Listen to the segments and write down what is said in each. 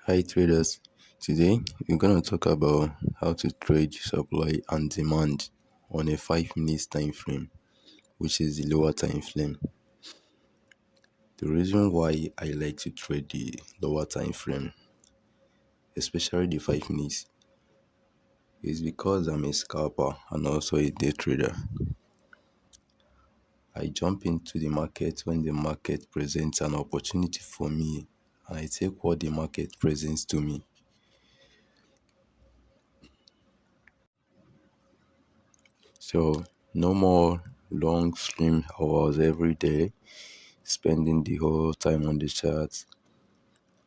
Hi traders, today we're going to talk about how to trade supply and demand on a 5 minutes time frame, which is the lower time frame. The reason why I like to trade the lower time frame, especially the 5 minutes, is because I'm a scalper and also a day trader. I jump into the market when the market presents an opportunity for me, and I take what the market presents to me. So no more long stream hours every day, spending the whole time on the chart.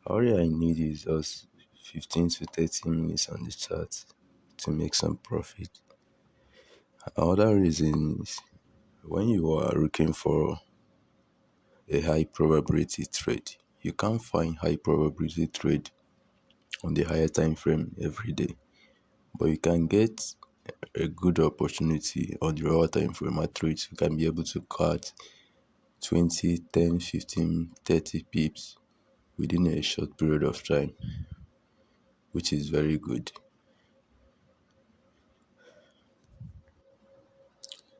All I need is just 15 to 30 minutes on the chart to make some profit. Another reason is when you are looking for a high probability trade, you can't find high probability trade on the higher time frame every day, but you can get a good opportunity on the lower time frame at trades. You can be able to cut 20, 10, 15, 30 pips within a short period of time, which is very good.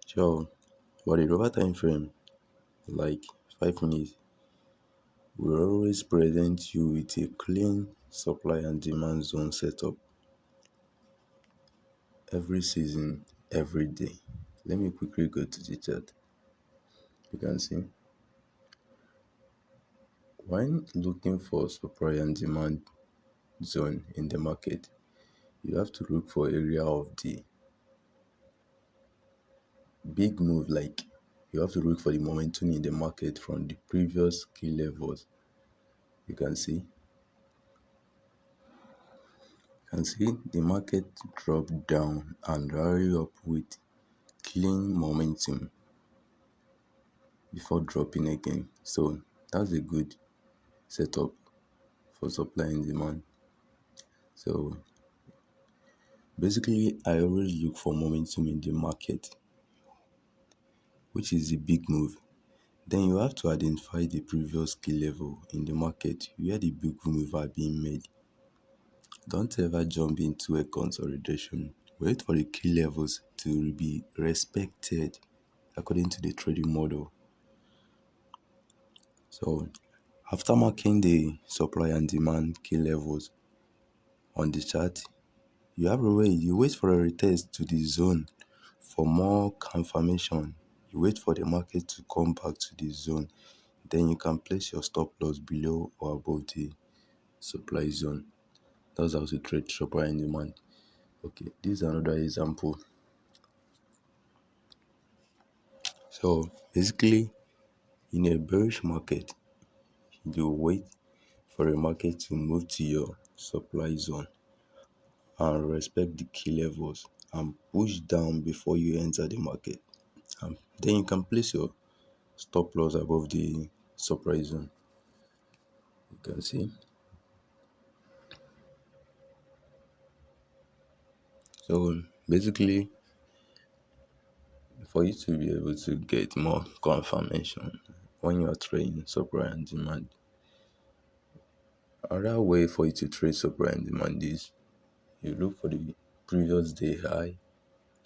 So, for the lower time frame, like 5 minutes, will always present you with a clean supply and demand zone setup every season, every day. Let me quickly go to the chart. You can see when looking for supply and demand zone in the market, you have to look for area of the big move. Like, you have to look for the momentum in the market from the previous key levels. You can see the market drop down and rally up with clean momentum before dropping again. So that's a good setup for supply and demand. So basically, I always look for momentum in the market, which is the big move. Then you have to identify the previous key level in the market where the big move are being made. Don't ever jump into a consolidation. Wait for the key levels to be respected according to the trading model. So after marking the supply and demand key levels on the chart, you wait for a retest to the zone for more confirmation. You wait for the market to come back to the zone. Then you can place your stop loss below or above the supply zone. That's how to trade supply and demand. Okay, this is another example. So basically, in a bearish market, you wait for a market to move to your supply zone and respect the key levels and push down before you enter the market. Then you can place your stop loss above the supply zone. You can see. So basically, for you to be able to get more confirmation when you are trading supply and demand, another way for you to trade supply and demand is you look for the previous day high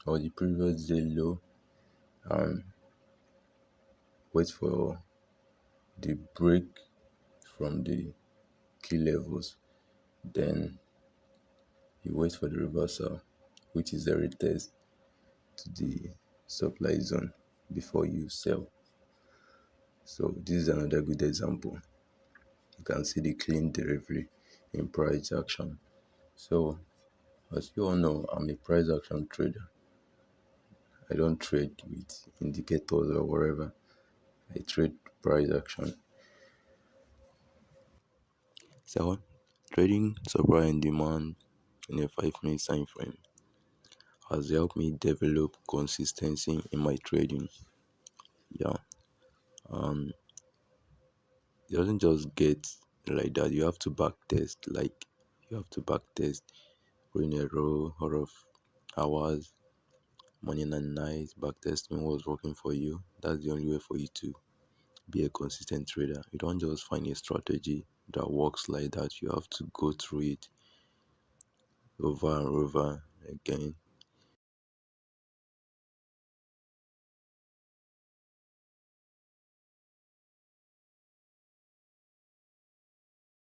or the previous day low and wait for the break from the key levels. Then you wait for the reversal, which is a retest to the supply zone before you sell. So this is another good example. You can see the clean delivery in price action. So as you all know, I'm a price action trader. I don't trade with indicators or whatever. I trade price action. So trading supply and demand in a 5 minute time frame has helped me develop consistency in my trading. Yeah. It doesn't just get like that. You have to back test. Like, you have to back test in a row of hours, morning and night. Back testing what's working for you. That's the only way for you to be a consistent trader. You don't just find a strategy, that works like that. You have to go through it over and over again.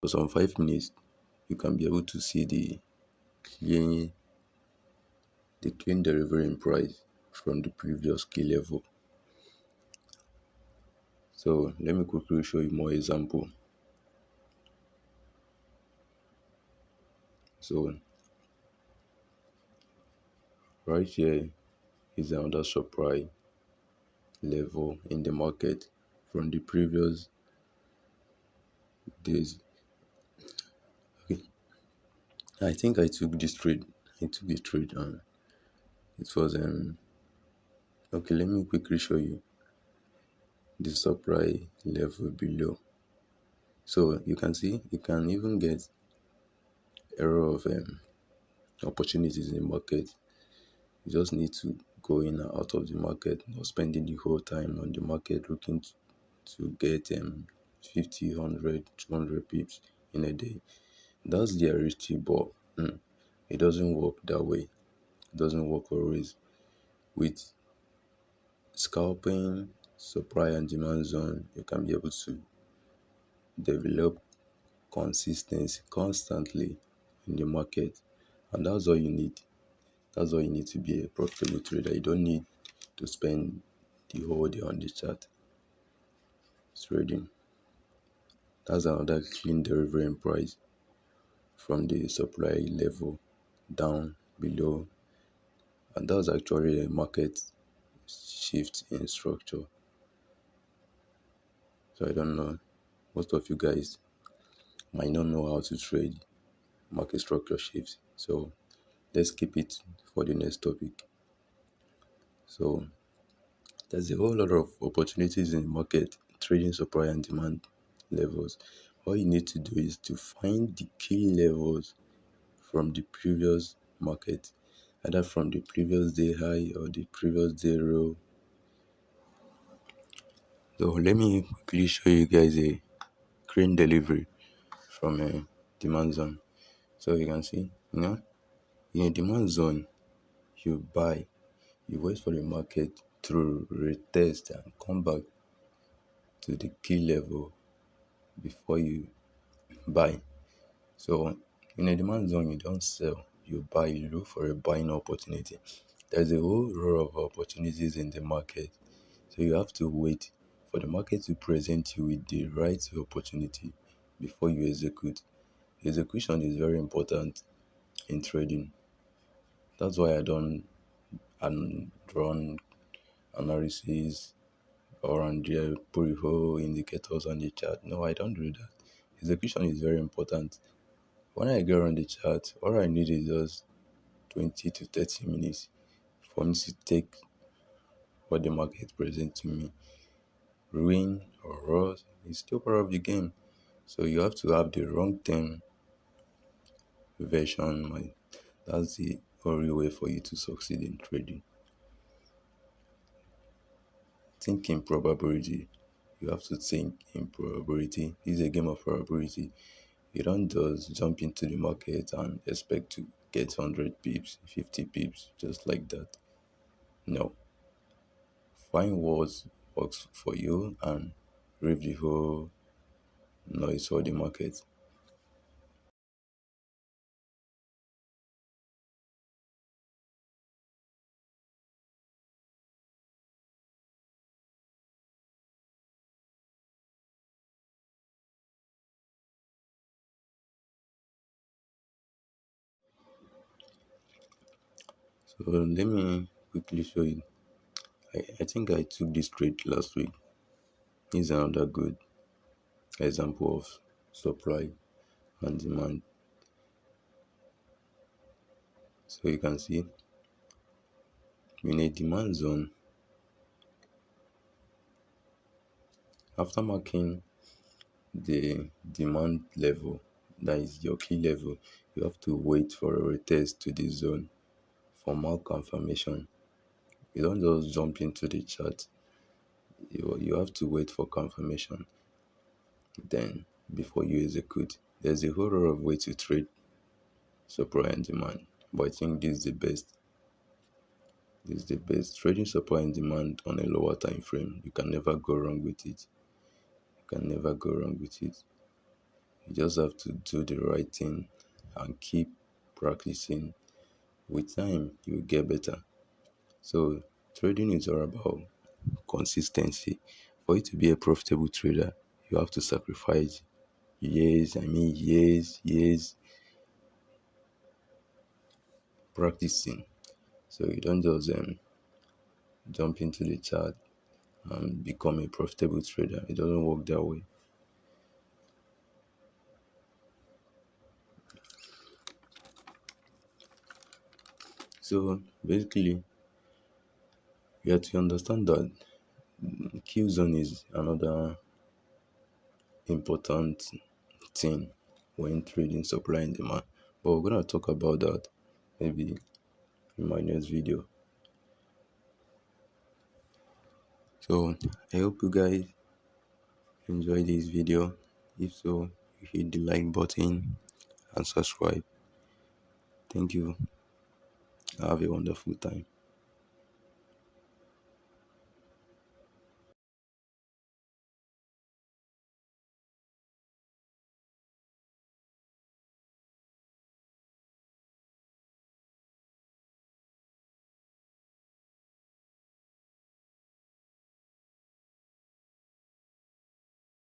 For some 5 minutes, you can be able to see clean the clean delivery in price from the previous key level. So let me quickly show you more example. So right here is another supply level in the market from the previous days. Okay, I think I took this trade. I took the trade and it was okay. Let me quickly show you the supply level below. So you can see you can even get error of opportunities in the market. You just need to go in and out of the market, not spending the whole time on the market looking to get 50, 100, 200 pips in a day. That's the reality, but it doesn't work that way. It doesn't work always. With scalping, supply and demand zone, you can be able to develop consistency constantly in the market. And that's all you need. That's all you need to be a profitable trader. You don't need to spend the whole day on the chart trading. That's another clean delivery in price from the supply level down below. And that's actually a market shift in structure. So I don't know. Most of you guys might not know how to trade market structure shifts. So let's keep it for the next topic. So there's a whole lot of opportunities in the market, trading supply and demand levels. All you need to do is to find the key levels from the previous market, either from the previous day high or the previous day low. So let me quickly show you guys a crane delivery from a demand zone. So you can see, in a demand zone, you buy, you wait for the market to retest and come back to the key level before you buy. So in a demand zone, you don't sell, you buy, you look for a buying opportunity. There's a whole row of opportunities in the market. So you have to wait for the market to present you with the right opportunity before you execute. Execution is very important in trading. That's why I don't run analysis or on the whole indicators on the chart. No, I don't do that. Execution is very important. When I go on the chart, all I need is just 20 to 30 minutes for me to take what the market presents to me. Win or loss is still part of the game. So you have to have the long term version mind. That's the only way for you to succeed in trading. Think in probability. You have to think in probability. This is a game of probability. You don't just jump into the market and expect to get 100 pips, 50 pips, just like that. No. Find what works for you and leave the whole noise for the market. So let me quickly show you. I think I took this trade last week. This is another good example of supply and demand. So you can see in a demand zone, after marking the demand level, that is your key level, you have to wait for a retest to the zone for more confirmation. You don't just jump into the chart. You have to wait for confirmation. Then before you execute. There's a whole lot of way to trade supply and demand, but I think this is the best. This is the best. Trading supply and demand on a lower time frame. You can never go wrong with it. You can never go wrong with it. You just have to do the right thing and keep practicing. With time, you will get better. So trading is all about consistency. For you to be a profitable trader, you have to sacrifice years practicing. So you don't just jump into the chart and become a profitable trader. It doesn't work that way. So basically, you have to understand that Q zone is another important thing when trading supply and demand. But we're gonna talk about that maybe in my next video. So I hope you guys enjoy this video. If so, you hit the like button and subscribe. Thank you. Have a wonderful time.